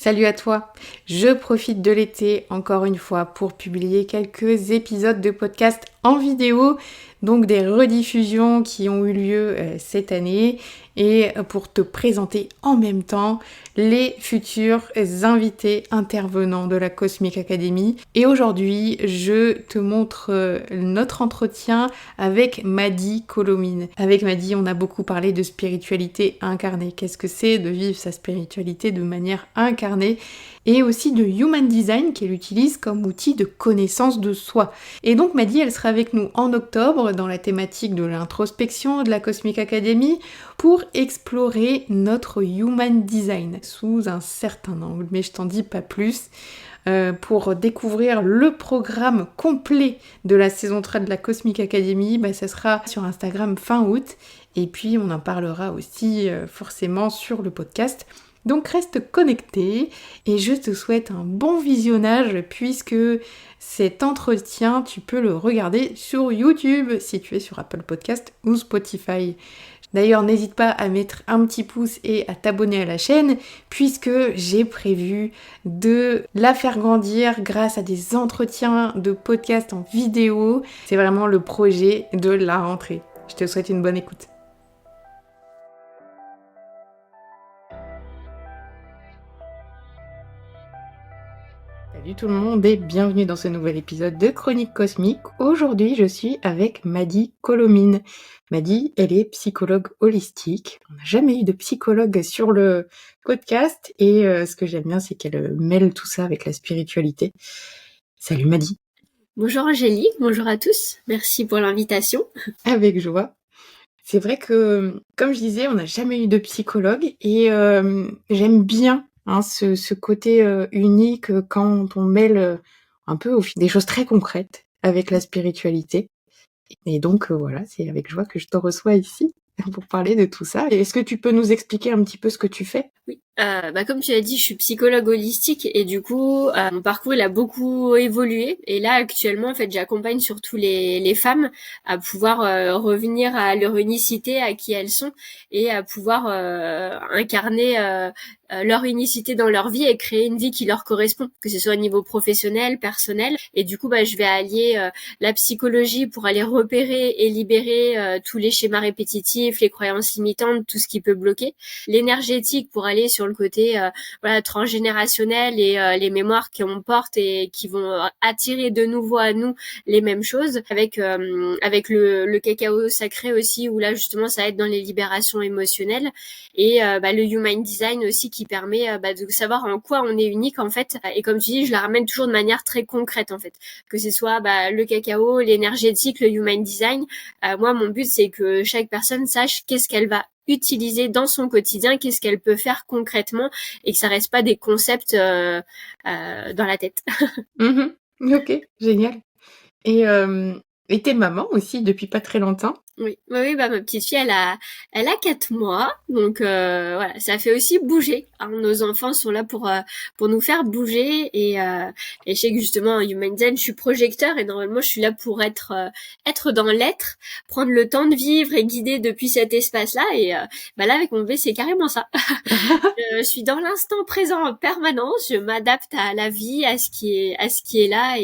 Salut à toi. Je profite de l'été encore une fois pour publier quelques épisodes de podcast en vidéo, donc des rediffusions qui ont eu lieu cette année et pour te présenter en même temps les futurs invités intervenants de la Cosmic Academy. Et aujourd'hui, je te montre notre entretien avec Madi Colomine. Avec Madi, on a beaucoup parlé de spiritualité incarnée. Qu'est-ce que c'est de vivre sa spiritualité de manière incarnée? Et aussi de Human Design qu'elle utilise comme outil de connaissance de soi. Et donc Madi, elle sera avec nous en octobre dans la thématique de l'introspection de la Cosmic Academy pour explorer notre Human Design sous un certain angle, mais je t'en dis pas plus. Pour découvrir le programme complet de la saison 3 de la Cosmic Academy, ça sera sur Instagram fin août, et puis on en parlera aussi forcément sur le podcast. Donc reste connecté et je te souhaite un bon visionnage puisque cet entretien, tu peux le regarder sur YouTube si tu es sur Apple Podcast ou Spotify. D'ailleurs, n'hésite pas à mettre un petit pouce et à t'abonner à la chaîne puisque j'ai prévu de la faire grandir grâce à des entretiens de podcast en vidéo. C'est vraiment le projet de la rentrée. Je te souhaite une bonne écoute. Salut tout le monde et bienvenue dans ce nouvel épisode de Chronique Cosmique. Aujourd'hui, je suis avec Madi Colomine. Madi, elle est psychologue holistique. On n'a jamais eu de psychologue sur le podcast et ce que j'aime bien, c'est qu'elle mêle tout ça avec la spiritualité. Salut Madi. Bonjour Angélique, bonjour à tous. Merci pour l'invitation. Avec joie. C'est vrai que, comme je disais, on n'a jamais eu de psychologue et j'aime bien ce côté unique quand on mêle un peu des choses très concrètes avec la spiritualité. Et donc voilà, c'est avec joie que je te reçois ici pour parler de tout ça. Et est-ce que tu peux nous expliquer un petit peu ce que tu fais ? Oui, comme tu l'as dit, je suis psychologue holistique et du coup, mon parcours il a beaucoup évolué. Et là, actuellement, en fait, j'accompagne surtout les femmes à pouvoir revenir à leur unicité, à qui elles sont, et à pouvoir incarner leur unicité dans leur vie et créer une vie qui leur correspond, que ce soit au niveau professionnel, personnel. Et du coup, je vais allier la psychologie pour aller repérer et libérer tous les schémas répétitifs, les croyances limitantes, tout ce qui peut bloquer. L'énergétique pour aller sur le côté transgénérationnel et les mémoires qu'on porte et qui vont attirer de nouveau à nous les mêmes choses. Avec le cacao sacré aussi, où là justement ça aide dans les libérations émotionnelles. Et le Human Design aussi qui permet de savoir en quoi on est unique en fait. Et comme tu dis, je la ramène toujours de manière très concrète en fait. Que ce soit le cacao, l'énergétique, le Human Design. Moi, mon but, c'est que chaque personne sache qu'est-ce qu'elle va utiliser dans son quotidien, qu'est-ce qu'elle peut faire concrètement et que ça reste pas des concepts dans la tête. Ok, génial. Et t'es maman aussi depuis pas très longtemps. Oui, ma petite fille, elle a 4 mois, donc voilà, ça fait aussi bouger. Nos enfants sont là pour nous faire bouger et je sais que justement en Human Design, je suis projecteur et normalement je suis là pour être dans l'être, prendre le temps de vivre et guider depuis cet espace-là et là avec mon bébé c'est carrément ça. Je suis dans l'instant présent en permanence, je m'adapte à la vie, à ce qui est là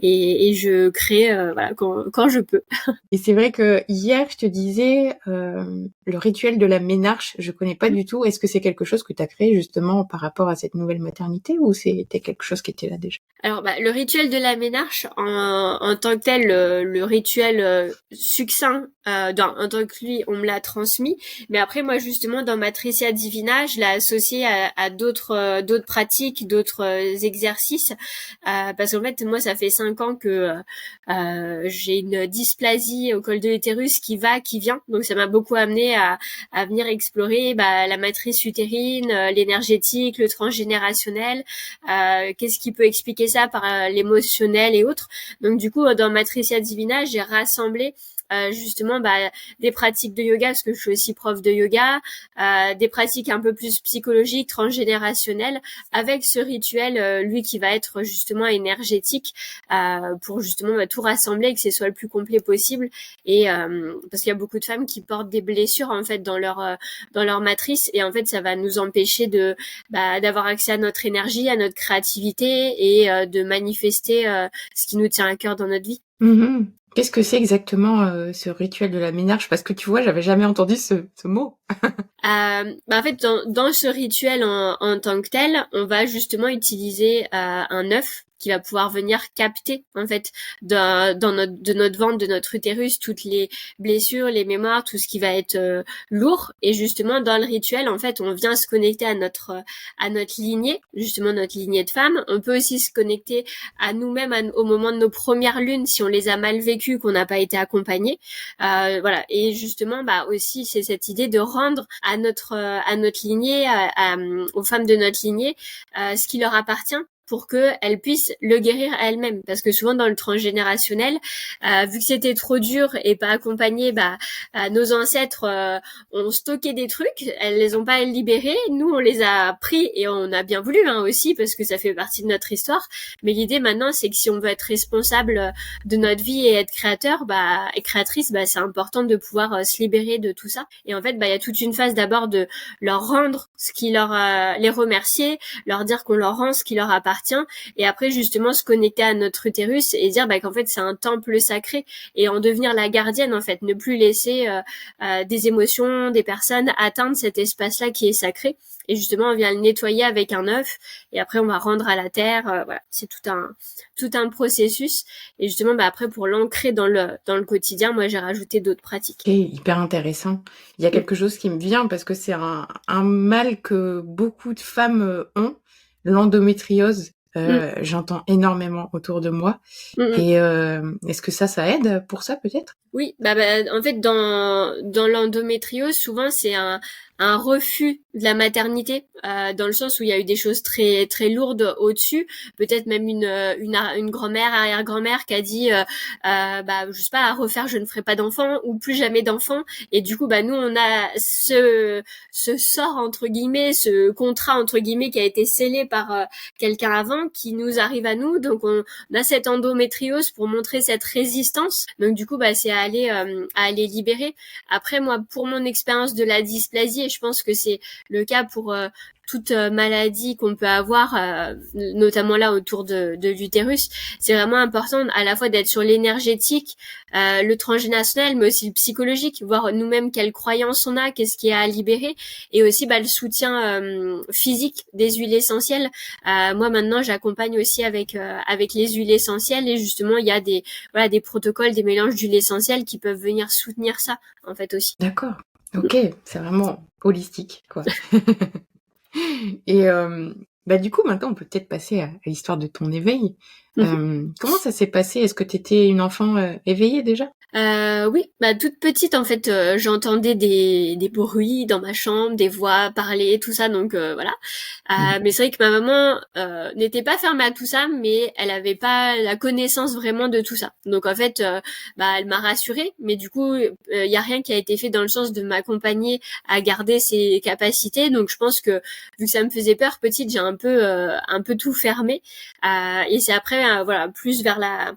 et je crée quand je peux. Et c'est vrai que hier, je te disais, le rituel de la ménarche, je connais pas du tout. Est-ce que c'est quelque chose que tu as créé justement par rapport à cette nouvelle maternité ou c'était quelque chose qui était là déjà ? Alors, le rituel de la ménarche, en tant que tel, le rituel succinct, en tant que lui, on me l'a transmis. Mais après, moi, justement, dans Matricia Divina, je l'ai associé à d'autres pratiques, d'autres exercices. Parce qu'en fait, moi, ça fait 5 ans que j'ai une dysplasie au col de l'utérus qui va, qui vient. Donc, ça m'a beaucoup amené à venir explorer la matrice utérine, l'énergétique, le transgénérationnel. Qu'est-ce qui peut expliquer ça par l'émotionnel et autres. Donc du coup, dans Matricia Divina, j'ai rassemblé justement des pratiques de yoga, parce que je suis aussi prof de yoga, des pratiques un peu plus psychologiques, transgénérationnelles, avec ce rituel, lui qui va être justement énergétique, pour justement tout rassembler et que ce soit le plus complet possible. Et parce qu'il y a beaucoup de femmes qui portent des blessures en fait dans leur matrice, et en fait ça va nous empêcher de d'avoir accès à notre énergie, à notre créativité, et de manifester ce qui nous tient à cœur dans notre vie. Mmh. Qu'est-ce que c'est exactement ce rituel de la ménage? Parce que tu vois, j'avais jamais entendu ce mot. En fait, dans ce rituel en tant que tel, on va justement utiliser un œuf qui va pouvoir venir capter en fait de notre ventre, de notre utérus, toutes les blessures, les mémoires, tout ce qui va être lourd. Et justement dans le rituel, en fait, on vient se connecter à notre lignée, justement notre lignée de femmes. On peut aussi se connecter à nous-mêmes au moment de nos premières lunes si on les a mal vécues, qu'on n'a pas été accompagnées. Voilà. Et justement, aussi c'est cette idée de rendre à notre lignée, aux femmes de notre lignée, ce qui leur appartient, pour qu'elles puissent le guérir à elles-mêmes. Parce que souvent dans le transgénérationnel, vu que c'était trop dur et pas accompagné, nos ancêtres ont stocké des trucs, elles les ont pas libérés, nous on les a pris, et on a bien voulu aussi, parce que ça fait partie de notre histoire. Mais l'idée maintenant, c'est que si on veut être responsable de notre vie et être créateur et créatrice, c'est important de pouvoir se libérer de tout ça. Et en fait, il y a toute une phase d'abord de leur rendre ce qui leur les remercier, leur dire qu'on leur rend ce qui leur appartient, et après justement se connecter à notre utérus et dire qu'en fait c'est un temple sacré, et en devenir la gardienne en fait, ne plus laisser des émotions, des personnes atteindre cet espace-là qui est sacré. Et justement on vient le nettoyer avec un œuf, et après on va rendre à la terre. Voilà, c'est tout un processus. Et justement après, pour l'ancrer dans le quotidien, moi j'ai rajouté d'autres pratiques. Ok, hyper intéressant. Il y a quelque chose qui me vient parce que c'est un mal que beaucoup de femmes ont, l'endométriose. J'entends énormément autour de moi. Et est-ce que ça aide pour ça peut-être? Oui, en fait dans l'endométriose, souvent c'est un refus de la maternité, dans le sens où il y a eu des choses très très lourdes au-dessus, peut-être même une grand-mère, arrière-grand-mère qui a dit je sais pas, à refaire je ne ferai pas d'enfant, ou plus jamais d'enfant. Et du coup nous on a ce sort entre guillemets, ce contrat entre guillemets qui a été scellé par quelqu'un avant, qui nous arrive à nous, donc on a cette endométriose pour montrer cette résistance. Donc du coup c'est à aller libérer. Après moi, pour mon expérience de la dysplasie, et je pense que c'est le cas pour toute maladie qu'on peut avoir, notamment là autour de l'utérus, c'est vraiment important à la fois d'être sur l'énergétique, le transgénérationnel, mais aussi le psychologique, voir nous-mêmes quelles croyances on a, qu'est-ce qui est à libérer, et aussi le soutien physique des huiles essentielles. Moi maintenant j'accompagne aussi avec les huiles essentielles, et justement il y a des protocoles, des mélanges d'huiles essentielles qui peuvent venir soutenir ça en fait aussi. D'accord. Ok, c'est vraiment holistique quoi. Et du coup, maintenant, on peut peut-être passer à l'histoire de ton éveil. Comment ça s'est passé? Est-ce que tu étais une enfant éveillée déjà? Oui, toute petite en fait, j'entendais des bruits dans ma chambre, des voix parler, tout ça, donc voilà. Mais c'est vrai que ma maman n'était pas fermée à tout ça, mais elle avait pas la connaissance vraiment de tout ça. Donc en fait, elle m'a rassurée, mais du coup, y a rien qui a été fait dans le sens de m'accompagner à garder ses capacités. Donc je pense que vu que ça me faisait peur petite, j'ai un peu tout fermé. Et c'est après, plus vers la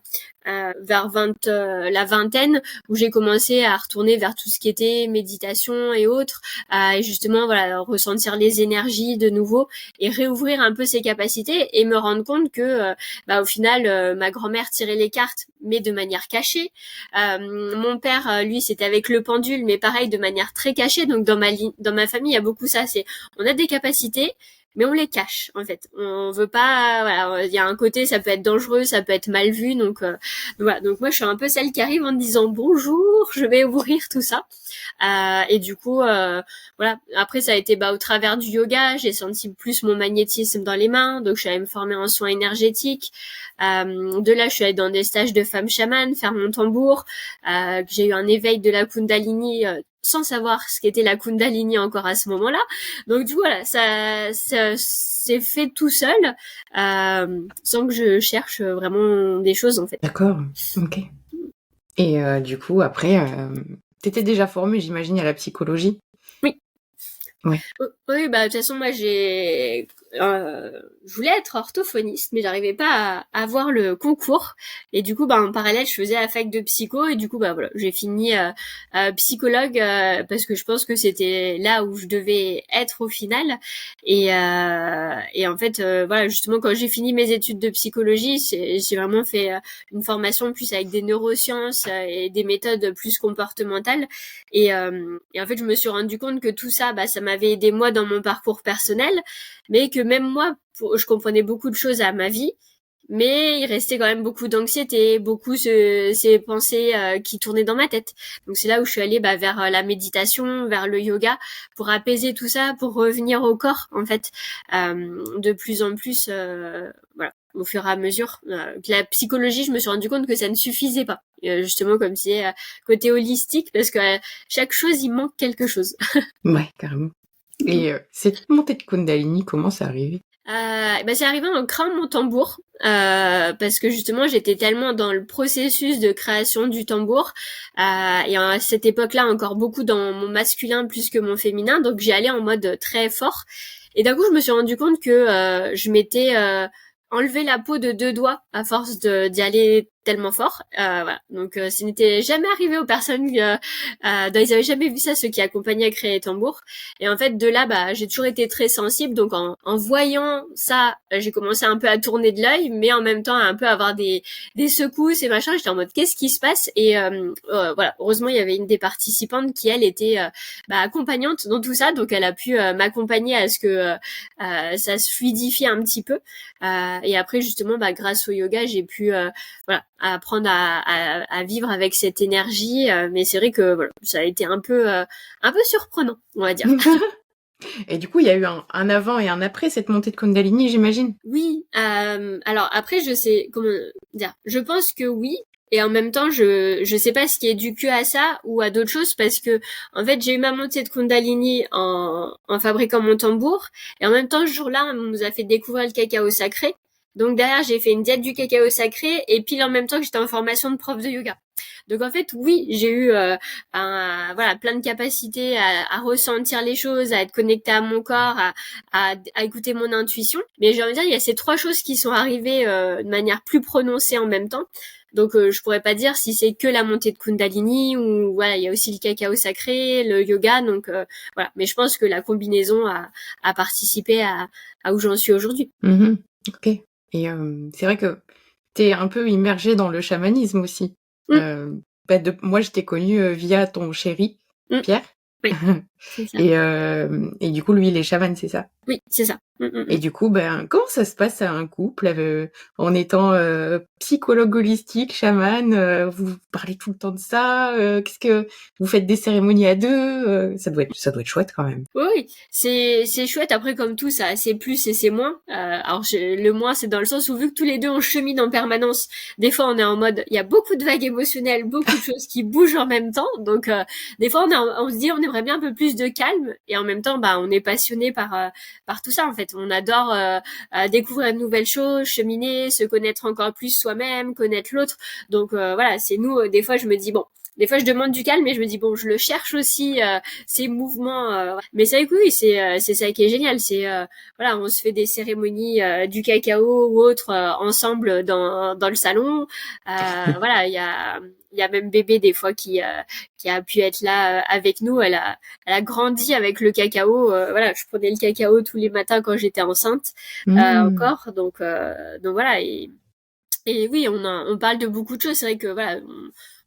vingtaine, où j'ai commencé à retourner vers tout ce qui était méditation et autres, et justement ressentir les énergies de nouveau, et réouvrir un peu ses capacités, et me rendre compte que au final ma grand-mère tirait les cartes, mais de manière cachée. Mon père, lui, c'était avec le pendule, mais pareil, de manière très cachée. Donc dans ma famille, il y a beaucoup ça, c'est on a des capacités, mais on les cache en fait. On veut pas, il y a un côté, ça peut être dangereux, ça peut être mal vu, donc voilà. Donc moi je suis un peu celle qui arrive en disant bonjour, je vais ouvrir tout ça. Et du coup après ça a été au travers du yoga, j'ai senti plus mon magnétisme dans les mains, donc je suis allée me former en soins énergétiques. De là je suis allée dans des stages de femmes chamanes, faire mon tambour, que j'ai eu un éveil de la Kundalini, sans savoir ce qu'était la Kundalini encore à ce moment-là. Donc du coup voilà, ça s'est fait tout seul, sans que je cherche vraiment des choses en fait. D'accord, ok. Et du coup, après, t'étais déjà formée, j'imagine, à la psychologie? Oui. Ouais. Oui, bah de toute façon moi je voulais être orthophoniste, mais j'arrivais pas à avoir le concours. Et du coup, bah en parallèle, je faisais la fac de psycho et du coup, bah voilà, j'ai fini psychologue parce que je pense que c'était là où je devais être au final. Et en fait, voilà, justement, quand j'ai fini mes études de psychologie, j'ai vraiment fait une formation plus avec des neurosciences et des méthodes plus comportementales. Et en fait, je me suis rendu compte que tout ça, bah, ça m'avait aidé moi dans mon parcours personnel, mais que même moi, je comprenais beaucoup de choses à ma vie, mais il restait quand même beaucoup d'anxiété, beaucoup ces pensées qui tournaient dans ma tête. Donc c'est là où je suis allée bah, vers la méditation, vers le yoga, pour apaiser tout ça, pour revenir au corps, en fait, de plus en plus, voilà, au fur et à mesure. Que la psychologie, je me suis rendu compte que ça ne suffisait pas. Justement, comme c'est côté holistique, parce que chaque chose, il manque quelque chose. Ouais, carrément. Et cette montée de Kundalini, comment c'est arrivé? Bah, c'est arrivé en créant mon tambour. Parce que justement j'étais tellement dans le processus de création du tambour et à cette époque-là encore beaucoup dans mon masculin plus que mon féminin, donc j'y allais en mode très fort et d'un coup je me suis rendu compte que je m'étais enlevé la peau de deux doigts à force d'y aller tellement fort. Voilà. Donc ce n'était jamais arrivé aux personnes dont ils avaient jamais vu ça, ceux qui accompagnaient à créer les tambours. Et en fait de là bah j'ai toujours été très sensible, donc en voyant ça j'ai commencé un peu à tourner de l'œil, mais en même temps à un peu avoir des secousses et machin. J'étais en mode qu'est-ce qui se passe, et voilà, heureusement il y avait une des participantes qui elle était bah, accompagnante dans tout ça, donc elle a pu m'accompagner à ce que ça se fluidifie un petit peu. Et après justement bah grâce au yoga j'ai pu voilà apprendre à vivre avec cette énergie, mais c'est vrai que voilà ça a été un peu surprenant, on va dire. Et du coup, il y a eu un avant et un après cette montée de Kundalini, j'imagine? Oui, alors après je sais comment dire, je pense que oui. Et en même temps, je sais pas ce qui est dû que à ça ou à d'autres choses, parce que en fait j'ai eu ma montée de Kundalini en fabriquant mon tambour, et en même temps ce jour-là on nous a fait découvrir le cacao sacré. Donc derrière j'ai fait une diète du cacao sacré, et puis en même temps que j'étais en formation de prof de yoga. Donc en fait oui, j'ai eu voilà plein de capacités à ressentir les choses, à être connectée à mon corps, à écouter mon intuition. Mais j'ai envie de dire, il y a ces trois choses qui sont arrivées de manière plus prononcée en même temps. Donc je pourrais pas dire si c'est que la montée de Kundalini, ou voilà, il y a aussi le cacao sacré, le yoga. Donc voilà, mais je pense que la combinaison a participé à où j'en suis aujourd'hui. Mmh. Ok. Et c'est vrai que t'es un peu immergée dans le chamanisme aussi. Mm, Bah, moi, je t'ai connue via ton chéri, mm, Pierre. oui, c'est ça. Et du coup, lui, il est chaman, c'est ça? Oui, c'est ça. Et du coup, ben, comment ça se passe à un couple en étant psychologue holistique, chaman, vous parlez tout le temps de ça, qu'est-ce que vous faites des cérémonies à deux, ça doit être chouette quand même. Oui, oui, c'est chouette. Après, comme tout, ça a ses plus et ses moins. Alors le moins, c'est dans le sens où vu que tous les deux on chemine en permanence, des fois on est en mode, il y a beaucoup de vagues émotionnelles, beaucoup de choses qui bougent en même temps. Donc des fois on se dit on aimerait bien un peu plus de calme, et en même temps bah on est passionné par tout ça en fait. On adore découvrir de nouvelles choses, cheminer, se connaître encore plus soi-même, connaître l'autre. Donc voilà, c'est nous. Des fois je me dis bon. Des fois, je demande du calme, mais je me dis bon, je le cherche aussi, ces mouvements. Mais c'est vrai que oui, c'est ça qui est génial. C'est voilà, on se fait des cérémonies du cacao ou autre ensemble dans le salon. Voilà, il y a même bébé des fois qui a pu être là avec nous. Elle a grandi avec le cacao. Voilà, je prenais le cacao tous les matins quand j'étais enceinte Mmh. encore. Donc voilà. Et oui, on parle de beaucoup de choses. C'est vrai que voilà,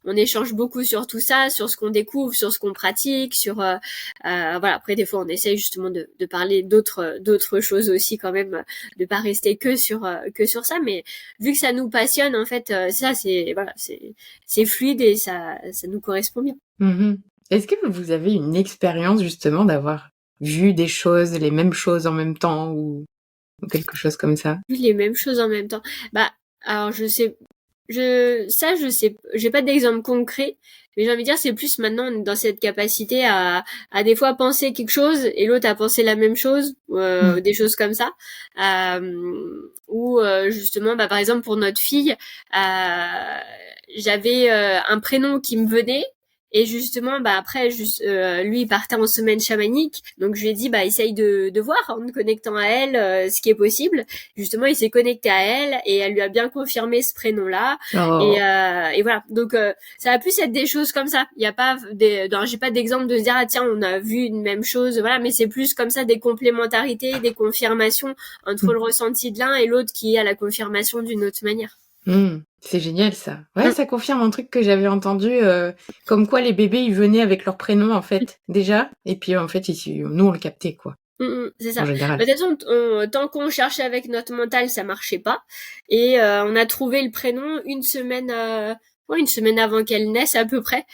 on échange beaucoup sur tout ça, sur ce qu'on découvre, sur ce qu'on pratique, sur voilà. Après, des fois, on essaye justement de parler d'autres choses aussi quand même, de pas rester que sur ça. Mais vu que ça nous passionne, en fait, ça c'est voilà, c'est fluide et ça nous correspond bien. Mmh. Est-ce que vous avez une expérience justement d'avoir vu des choses, les mêmes choses en même temps ou quelque chose comme ça? Les mêmes choses en même temps. Bah alors je sais je sais, j'ai pas d'exemple concret, mais j'ai envie de dire, c'est plus maintenant dans cette capacité à des fois penser quelque chose et l'autre a pensé la même chose, des choses comme ça, ou justement, bah, par exemple pour notre fille, j'avais un prénom qui me venait. Et justement, bah après, lui, il partait en semaine chamanique, donc je lui ai dit, bah essaye de voir en te connectant à elle ce qui est possible. Justement, il s'est connecté à elle et elle lui a bien confirmé ce prénom-là. Oh. Et voilà. Donc ça va plus être des choses comme ça. Il y a pas j'ai pas d'exemple de se dire ah tiens on a vu une même chose, voilà. Mais c'est plus comme ça des complémentarités, des confirmations entre le ressenti de l'un et l'autre qui a la confirmation d'une autre manière. C'est génial ça. Ouais, ça confirme un truc que j'avais entendu, comme quoi les bébés ils venaient avec leur prénom en fait déjà, et puis en fait nous on le captait quoi. C'est En ça. général. Peut-être tant qu'on cherchait avec notre mental, ça marchait pas. Et on a trouvé le prénom une semaine avant qu'elle naisse à peu près.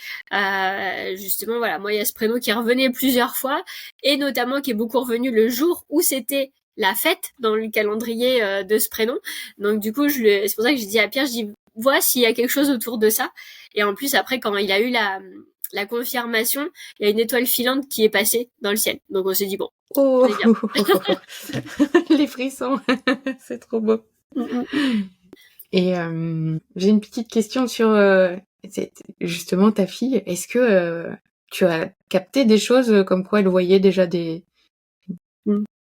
Justement, voilà, moi il y a ce prénom qui revenait plusieurs fois et notamment qui est beaucoup revenu le jour où c'était la fête dans le calendrier de ce prénom. Donc du coup, c'est pour ça que j'ai dit à Pierre, je dis vois s'il y a quelque chose autour de ça. Et en plus après quand il a eu la confirmation, il y a une étoile filante qui est passée dans le ciel. Donc on s'est dit bon, Oh, c'est bien. les frissons, c'est trop beau. Et j'ai une petite question sur justement ta fille. Est-ce que tu as capté des choses comme quoi elle voyait déjà des...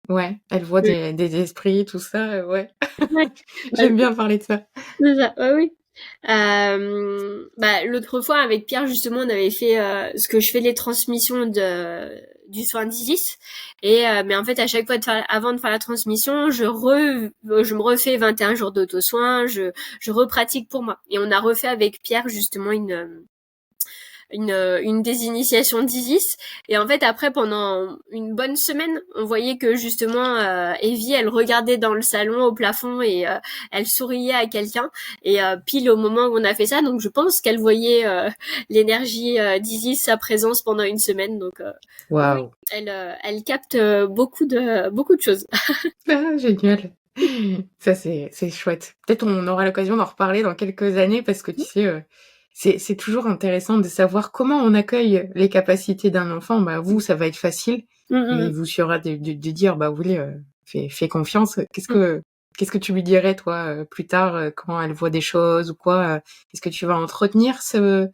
Ouais, elle voit des esprits, tout ça, ouais. Ouais. J'aime bien parler de ça. C'est ça, oui. L'autre fois avec Pierre justement on avait fait ce que je fais les transmissions du soin d'Isis et mais en fait à chaque fois avant de faire la transmission je me refais 21 jours d'auto-soin, je repratique pour moi et on a refait avec Pierre justement une des initiations d'Isis et en fait après pendant une bonne semaine on voyait que justement Evie elle regardait dans le salon au plafond et elle souriait à quelqu'un et pile au moment où on a fait ça donc je pense qu'elle voyait l'énergie d'Isis, sa présence pendant une semaine donc Waouh. elle capte beaucoup de choses. Ah, génial. Ça, c'est chouette. Peut-être on aura l'occasion d'en reparler dans quelques années parce que tu sais, c'est toujours intéressant de savoir comment on accueille les capacités d'un enfant. Bah, vous, ça va être facile. Mais il vous suffira de dire, bah, oui, fais confiance. Qu'est-ce que tu lui dirais, toi, plus tard, quand elle voit des choses ou quoi? Est-ce que tu vas entretenir ce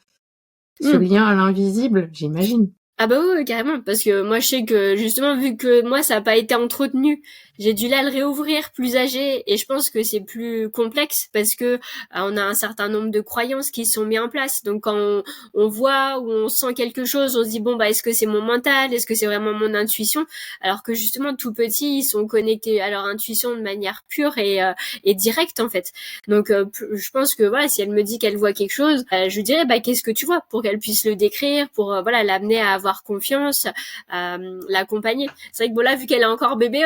lien à l'invisible? J'imagine. Ah bah oui, carrément, parce que moi je sais que justement vu que moi ça n'a pas été entretenu, j'ai dû là le réouvrir plus âgé et je pense que c'est plus complexe parce que on a un certain nombre de croyances qui sont mises en place. Donc quand on voit ou on sent quelque chose, on se dit bon bah est-ce que c'est mon mental, est-ce que c'est vraiment mon intuition, alors que justement tout petits ils sont connectés à leur intuition de manière pure et directe en fait. Donc je pense que voilà si elle me dit qu'elle voit quelque chose, je lui dirais bah qu'est-ce que tu vois pour qu'elle puisse le décrire, pour voilà l'amener à avoir confiance, l'accompagner. C'est vrai que bon là vu qu'elle est encore bébé,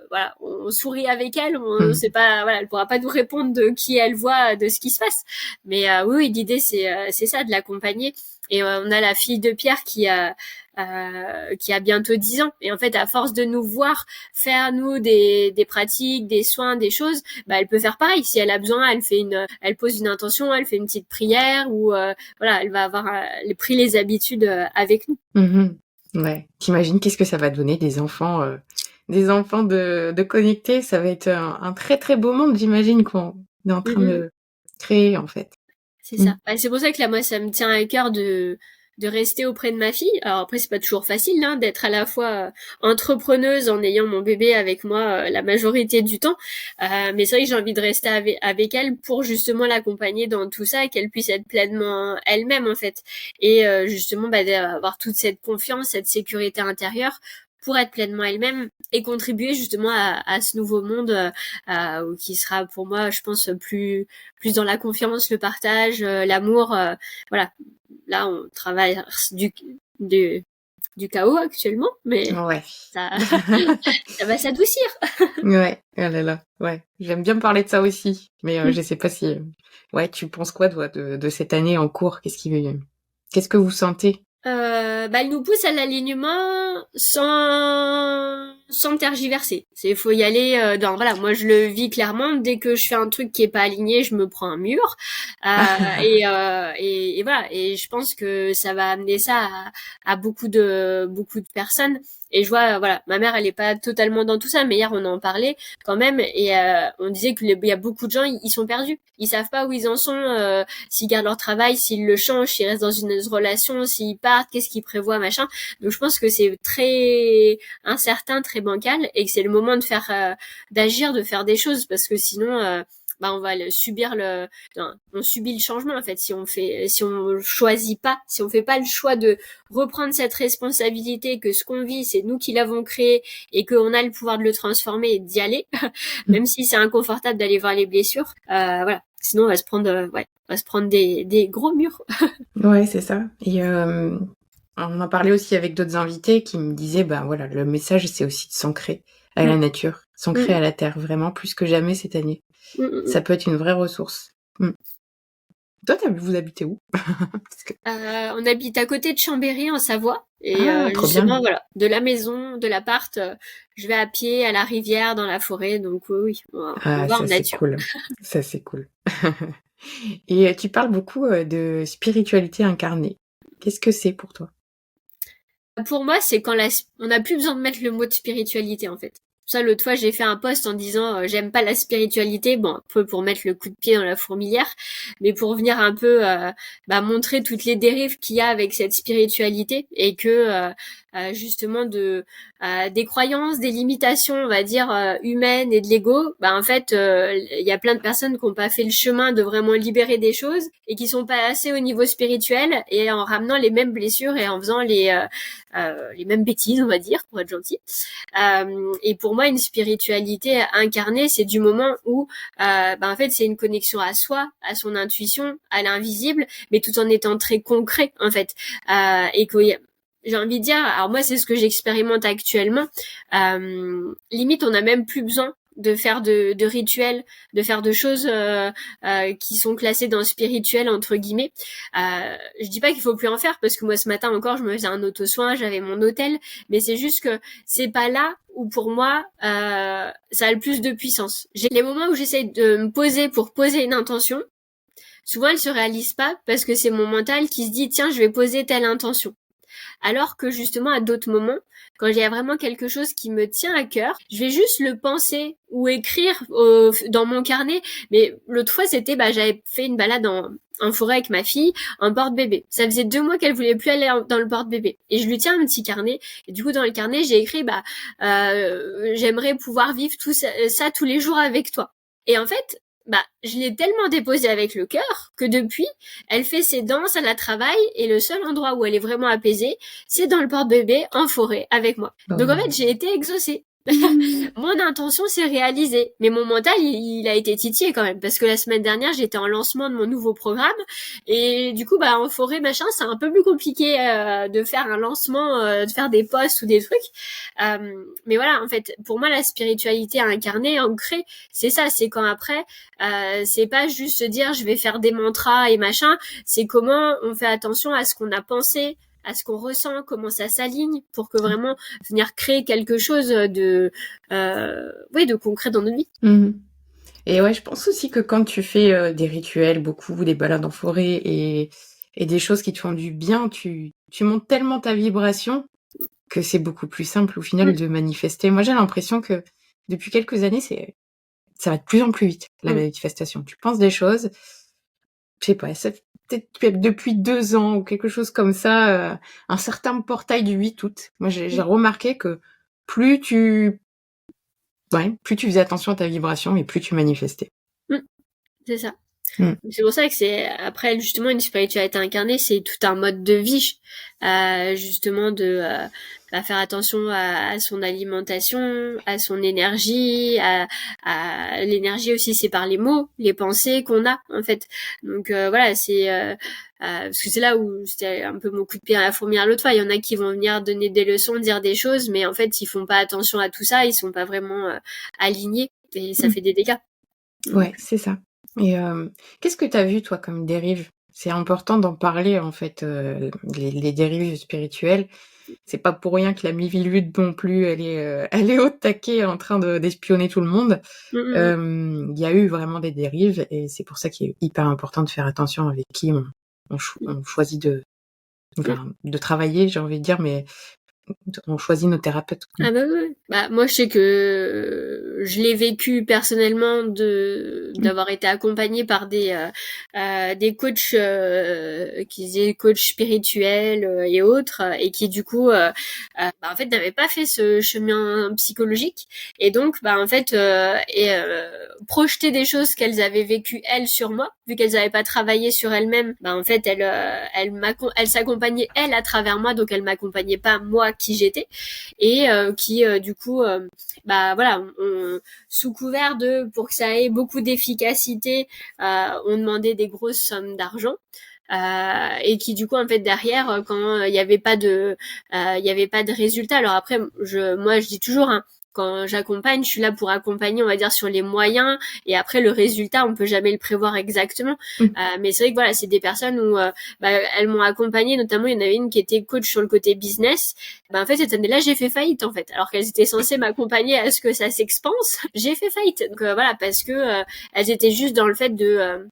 voilà, on sourit avec elle, on sait pas, voilà, elle pourra pas nous répondre de qui elle voit, de ce qui se passe. Mais oui, l'idée c'est ça de l'accompagner. Et on a la fille de Pierre qui a bientôt 10 ans. Et en fait, à force de nous voir faire nous des pratiques, des soins, des choses, bah elle peut faire pareil. Si elle a besoin, elle pose une intention, elle fait une petite prière ou voilà, elle va avoir pris les habitudes avec nous. Ouais. T'imagines qu'est-ce que ça va donner des enfants de connecter? Ça va être un très très beau monde, j'imagine, qu'on est en train de créer en fait. C'est ça. Bah, c'est pour ça que là, moi, ça me tient à cœur de rester auprès de ma fille. Alors après, c'est pas toujours facile hein, d'être à la fois entrepreneuse en ayant mon bébé avec moi la majorité du temps. Mais c'est vrai que j'ai envie de rester avec elle pour justement l'accompagner dans tout ça et qu'elle puisse être pleinement elle-même en fait. Et justement, bah, d'avoir toute cette confiance, cette sécurité intérieure pour être pleinement elle-même et contribuer justement à ce nouveau monde qui sera pour moi, je pense, plus dans la confiance, le partage, l'amour. Voilà. Là, on traverse du chaos actuellement, mais Ouais. ça va s'adoucir. Ouais. Ah là là. Ouais. J'aime bien parler de ça aussi. Mais je sais pas si... Ouais, tu penses quoi, toi, de cette année en cours? Qu'est-ce que vous sentez? Elle nous pousse à l'alignement sans tergiverser. Faut y aller voilà, moi je le vis clairement. Dès que je fais un truc qui est pas aligné, je me prends un mur. Et voilà. Et je pense que ça va amener ça à beaucoup de personnes. Et je vois, voilà, ma mère, elle est pas totalement dans tout ça, mais hier on en parlait quand même, et on disait qu'il y a beaucoup de gens, ils sont perdus, ils savent pas où ils en sont, s'ils gardent leur travail, s'ils le changent, s'ils restent dans une relation, s'ils partent, qu'est-ce qu'ils prévoient, machin. Donc je pense que c'est très incertain, très bancal, et que c'est le moment de d'agir, de faire des choses, parce que sinon, on va on subit le changement en fait si on choisit pas, si on fait pas le choix de reprendre cette responsabilité, que ce qu'on vit c'est nous qui l'avons créé et qu'on a le pouvoir de le transformer et d'y aller, même si c'est inconfortable d'aller voir les blessures, voilà, sinon on va se prendre des gros murs. Ouais, c'est ça. Et on en parlait aussi avec d'autres invités qui me disaient, voilà, le message c'est aussi de s'ancrer à la nature, s'ancrer à la terre, vraiment plus que jamais cette année. Ça peut être une vraie ressource. Toi, vous habitez où? On habite à côté de Chambéry en Savoie, et justement, voilà, de la maison, de l'appart, je vais à pied à la rivière, dans la forêt, donc oui, on va en nature. Cool. Ça c'est cool. Et tu parles beaucoup de spiritualité incarnée. Qu'est-ce que c'est pour toi? Pour moi, c'est quand on n'a plus besoin de mettre le mot de spiritualité en fait. Ça, l'autre fois, j'ai fait un post en disant j'aime pas la spiritualité, bon, un peu pour mettre le coup de pied dans la fourmilière, mais pour venir un peu montrer toutes les dérives qu'il y a avec cette spiritualité, et que justement des croyances, des limitations, on va dire humaines, et de l'ego, en fait, il y a plein de personnes qui n'ont pas fait le chemin de vraiment libérer des choses et qui sont pas assez au niveau spirituel, et en ramenant les mêmes blessures et en faisant les mêmes bêtises, on va dire, pour être gentil. Et pour moi, une spiritualité incarnée, c'est du moment où en fait c'est une connexion à soi, à son intuition, à l'invisible, mais tout en étant très concret en fait, et que j'ai envie de dire, alors moi c'est ce que j'expérimente actuellement, limite on n'a même plus besoin de faire de rituels, de faire de choses qui sont classées dans le spirituel entre guillemets. Je dis pas qu'il faut plus en faire, parce que moi ce matin encore je me faisais un auto-soin, j'avais mon hôtel, mais c'est juste que c'est pas là où pour moi ça a le plus de puissance. J'ai les moments où j'essaye de me poser pour poser une intention. Souvent elle se réalise pas parce que c'est mon mental qui se dit tiens je vais poser telle intention. Alors que justement à d'autres moments, quand il y a vraiment quelque chose qui me tient à cœur, je vais juste le penser ou écrire dans mon carnet. Mais l'autre fois c'était j'avais fait une balade en forêt avec ma fille en porte-bébé. Ça faisait 2 mois qu'elle voulait plus aller dans le porte-bébé. Et je lui tiens un petit carnet. Et du coup, dans le carnet, j'ai écrit, j'aimerais pouvoir vivre tout ça tous les jours avec toi. Et en fait, je l'ai tellement déposée avec le cœur que depuis, elle fait ses danses, elle la travaille, et le seul endroit où elle est vraiment apaisée, c'est dans le porte-bébé, en forêt, avec moi. Donc en fait, j'ai été exaucée. Mon intention s'est réalisée, mais mon mental il a été titillé quand même, parce que la semaine dernière j'étais en lancement de mon nouveau programme, et du coup en forêt machin c'est un peu plus compliqué de faire un lancement, de faire des posts ou des trucs, mais voilà, en fait pour moi la spiritualité incarnée, ancrée, c'est ça, c'est quand après c'est pas juste se dire je vais faire des mantras et machin, c'est comment on fait attention à ce qu'on a pensé, à ce qu'on ressent, comment ça s'aligne, pour que vraiment venir créer quelque chose de concret dans notre vie. Et ouais, je pense aussi que quand tu fais des rituels, beaucoup, des balades en forêt et des choses qui te font du bien, tu montes tellement ta vibration que c'est beaucoup plus simple au final de manifester. Moi, j'ai l'impression que depuis quelques années, ça va de plus en plus vite, la manifestation. Tu penses des choses, je sais pas, ça peut-être depuis 2 ans ou quelque chose comme ça, un certain portail du 8 août. Moi, j'ai remarqué que plus tu faisais attention à ta vibration et plus tu manifestais. C'est ça. C'est pour ça que c'est, après, justement, une spiritualité incarnée, c'est tout un mode de vie, justement de faire attention à son alimentation, à son énergie, à l'énergie aussi, c'est par les mots, les pensées qu'on a, en fait. Donc voilà, c'est parce que c'est là où c'était un peu mon coup de pied à la fourmilière l'autre fois. Il y en a qui vont venir donner des leçons, dire des choses, mais en fait, ils font pas attention à tout ça, ils sont pas vraiment alignés, et ça fait des dégâts. Ouais, c'est ça. Et qu'est-ce que tu as vu, toi, comme dérive c'est important d'en parler en fait, les dérives spirituelles. C'est pas pour rien que la Mivilude non plus, elle est au taquet en train d'espionner tout le monde. Il y a eu vraiment des dérives et c'est pour ça qu'il est hyper important de faire attention avec qui on choisit de travailler, j'ai envie de dire, mais on choisit nos thérapeutes. Ah bah oui. Bah moi je sais que je l'ai vécu personnellement d'avoir été accompagnée par des coachs qui disaient coachs spirituels et autres et qui du coup bah, en fait n'avaient pas fait ce chemin psychologique et donc bah en fait projeter des choses qu'elles avaient vécues elles sur moi vu qu'elles n'avaient pas travaillé sur elles-mêmes. Bah en fait elles s'accompagnaient elles à travers moi, donc elles m'accompagnaient pas moi qui j'étais, et qui du coup bah voilà, sous couvert de pour que ça ait beaucoup d'efficacité, on demandait des grosses sommes d'argent. Et qui du coup en fait derrière quand il y avait pas de résultat. Alors après moi je dis toujours hein, quand j'accompagne, je suis là pour accompagner, on va dire, sur les moyens, et après le résultat, on peut jamais le prévoir exactement. Mais c'est vrai que voilà, c'est des personnes où bah, elles m'ont accompagnée, notamment il y en avait une qui était coach sur le côté business. Bah, en fait cette année-là, j'ai fait faillite en fait, alors qu'elles étaient censées m'accompagner à ce que ça s'expanse. J'ai fait faillite. Donc voilà, parce que elles étaient juste dans le fait de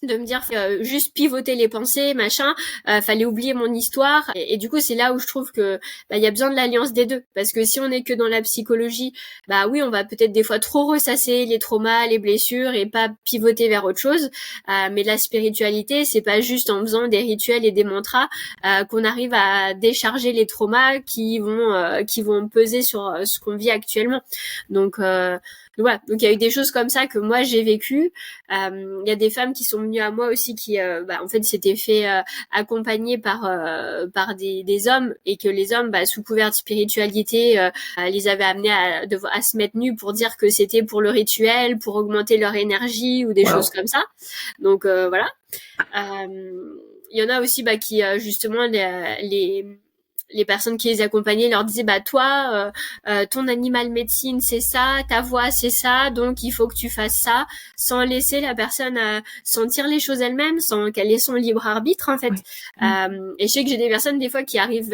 me dire juste pivoter les pensées machin, fallait oublier mon histoire, et du coup c'est là où je trouve que bah il y a besoin de l'alliance des deux, parce que si on est que dans la psychologie, bah oui on va peut-être des fois trop ressasser les traumas, les blessures et pas pivoter vers autre chose, mais la spiritualité c'est pas juste en faisant des rituels et des mantras qu'on arrive à décharger les traumas qui vont peser sur ce qu'on vit actuellement. Donc voilà, donc il y a eu des choses comme ça que moi j'ai vécues. Il y a des femmes qui sont venues à moi aussi qui bah, en fait s'étaient fait accompagner par des hommes, et que les hommes bah, sous couvert de spiritualité les avaient amenés à se mettre nus pour dire que c'était pour le rituel, pour augmenter leur énergie ou des choses comme ça. Donc voilà. Il y en a aussi bah, qui justement les personnes qui les accompagnaient leur disaient bah toi ton animal médecine c'est ça, ta voix c'est ça, donc il faut que tu fasses ça, sans laisser la personne sentir les choses elle-même, sans qu'elle ait son libre arbitre en fait. Et je sais que j'ai des personnes des fois qui arrivent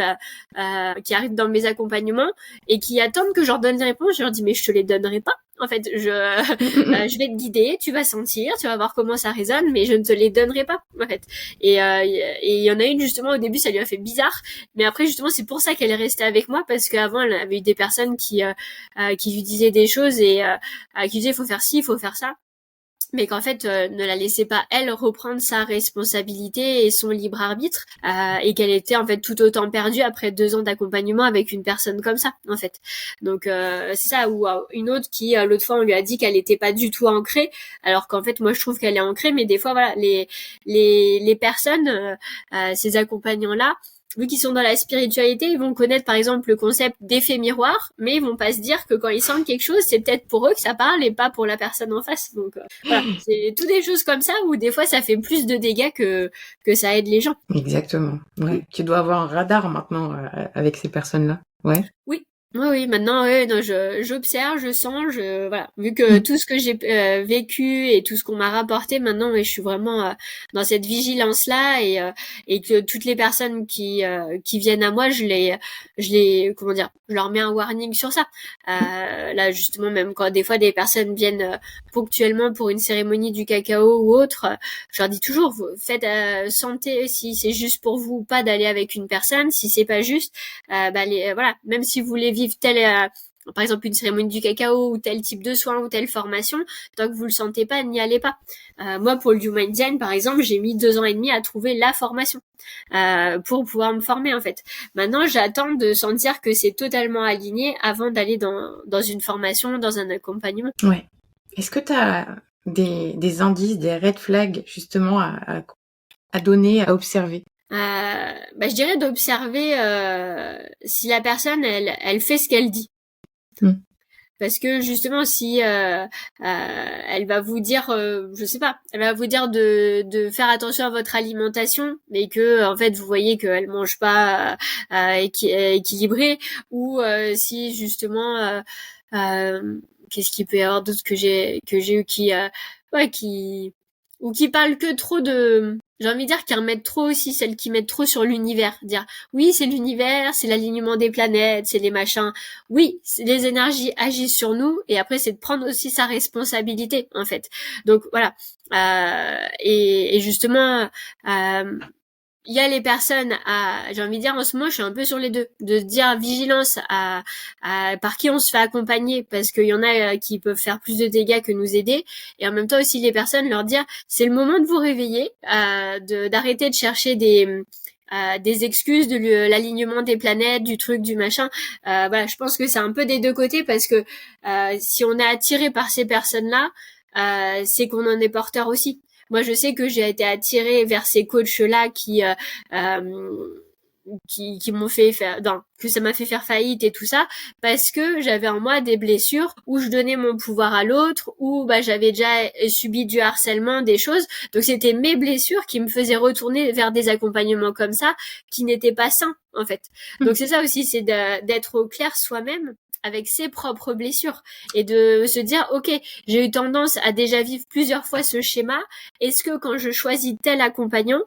dans mes accompagnements et qui attendent que je leur donne des réponses. Je leur dis mais je te les donnerai pas. En fait, je vais te guider, tu vas sentir, tu vas voir comment ça résonne, mais je ne te les donnerai pas, en fait. Et il y en a une, justement, au début, ça lui a fait bizarre, mais après, justement, c'est pour ça qu'elle est restée avec moi, parce qu'avant, elle avait eu des personnes qui lui disaient des choses et qui disaient, il faut faire ci, il faut faire ça, mais qu'en fait ne la laissait pas elle reprendre sa responsabilité et son libre arbitre, et qu'elle était en fait tout autant perdue après 2 ans d'accompagnement avec une personne comme ça en fait. Donc c'est ça. Ou une autre qui l'autre fois on lui a dit qu'elle était pas du tout ancrée, alors qu'en fait moi je trouve qu'elle est ancrée, mais des fois voilà les personnes ces accompagnants là, vu qu'ils sont dans la spiritualité, ils vont connaître par exemple le concept d'effet miroir, mais ils vont pas se dire que quand ils sentent quelque chose, c'est peut-être pour eux que ça parle et pas pour la personne en face. Donc voilà, c'est toutes des choses comme ça où des fois ça fait plus de dégâts que ça aide les gens. Exactement. Ouais. Tu dois avoir un radar maintenant avec ces personnes-là. Ouais. Oui. Oui, maintenant, non, j'observe, je sens, voilà. Vu que tout ce que j'ai vécu et tout ce qu'on m'a rapporté, maintenant, je suis vraiment dans cette vigilance-là, et que toutes les personnes qui viennent à moi, comment dire, je leur mets un warning sur ça. Là, justement, même quand des fois des personnes viennent ponctuellement pour une cérémonie du cacao ou autre, je leur dis toujours, faites santé si c'est juste pour vous ou pas d'aller avec une personne. Si c'est pas juste, voilà, même si vous voulez vivre par exemple une cérémonie du cacao ou tel type de soins ou telle formation, tant que vous le sentez pas, n'y allez pas. Moi pour le Human Design par exemple, j'ai mis 2 ans et demi à trouver la formation pour pouvoir me former en fait. Maintenant j'attends de sentir que c'est totalement aligné avant d'aller dans une formation, dans un accompagnement. Ouais. Est-ce que tu as des indices, des red flags justement à donner, à observer? Je dirais d'observer si la personne elle fait ce qu'elle dit. Parce que justement si elle va vous dire je sais pas, elle va vous dire de faire attention à votre alimentation, mais que en fait vous voyez qu'elle mange pas équilibré, ou si justement qu'est-ce qu'il peut y avoir d'autre que j'ai eu qui parle que trop j'ai envie de dire qu'ils remettent trop aussi, celles qui mettent trop sur l'univers. Dire, oui, c'est l'univers, c'est l'alignement des planètes, c'est les machins. Oui, les énergies agissent sur nous, et après, c'est de prendre aussi sa responsabilité, en fait. Donc, voilà. Et justement, il y a les personnes j'ai envie de dire en ce moment, je suis un peu sur les deux, de se dire vigilance à par qui on se fait accompagner, parce qu'il y en a qui peuvent faire plus de dégâts que nous aider, et en même temps aussi les personnes leur dire c'est le moment de vous réveiller, d'arrêter de chercher des excuses de l'alignement des planètes, du truc, du machin. Voilà, je pense que c'est un peu des deux côtés, parce que si on est attiré par ces personnes-là, c'est qu'on en est porteur aussi. Moi, je sais que j'ai été attirée vers ces coachs-là qui m'ont fait faire, que ça m'a fait faire faillite et tout ça, parce que j'avais en moi des blessures où je donnais mon pouvoir à l'autre, où j'avais déjà subi du harcèlement, des choses. Donc c'était mes blessures qui me faisaient retourner vers des accompagnements comme ça, qui n'étaient pas sains, en fait. Donc c'est ça aussi, c'est d'être au clair soi-même avec ses propres blessures, et de se dire ok, j'ai eu tendance à déjà vivre plusieurs fois ce schéma. Est-ce que quand je choisis tel accompagnant,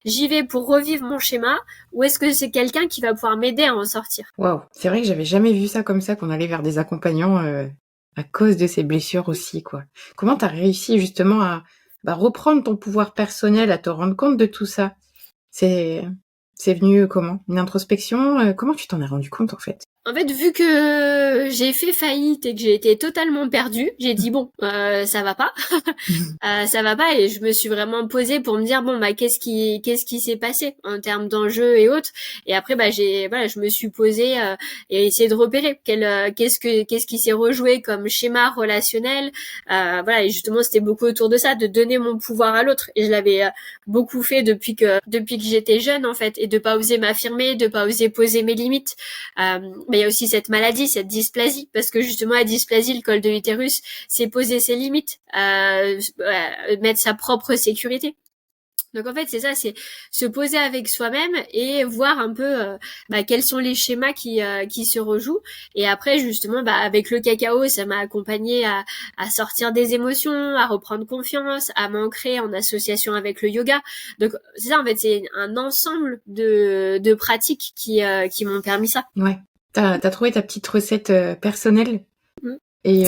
j'y vais pour revivre mon schéma, ou est-ce que c'est quelqu'un qui va pouvoir m'aider à en sortir? Waouh, c'est vrai que j'avais jamais vu ça comme ça, qu'on allait vers des accompagnants à cause de ces blessures aussi, quoi. Comment t'as réussi justement à reprendre ton pouvoir personnel, à te rendre compte de tout ça? C'est venu comment? Une introspection? Comment tu t'en es rendu compte, en fait? En fait, vu que j'ai fait faillite et que j'ai été totalement perdue, j'ai dit bon, ça va pas, ça va pas, et je me suis vraiment posée pour me dire bon qu'est-ce qui s'est passé en termes d'enjeux et autres. Et après je me suis posée et essayé de repérer qu'est-ce qui s'est rejoué comme schéma relationnel. Et justement c'était beaucoup autour de ça, de donner mon pouvoir à l'autre, et je l'avais beaucoup fait depuis que j'étais jeune, en fait, et de pas oser m'affirmer, de pas oser poser mes limites. Mais il y a aussi cette maladie, cette dysplasie, parce que justement la dysplasie, le col de l'utérus, c'est poser ses limites, mettre sa propre sécurité. Donc en fait c'est ça, c'est se poser avec soi-même et voir un peu quels sont les schémas qui se rejouent. Et après justement avec le cacao, ça m'a accompagnée à sortir des émotions, à reprendre confiance, à m'ancrer en association avec le yoga. Donc c'est ça, en fait, c'est un ensemble de pratiques qui m'ont permis ça. Ouais. T'as trouvé ta petite recette personnelle et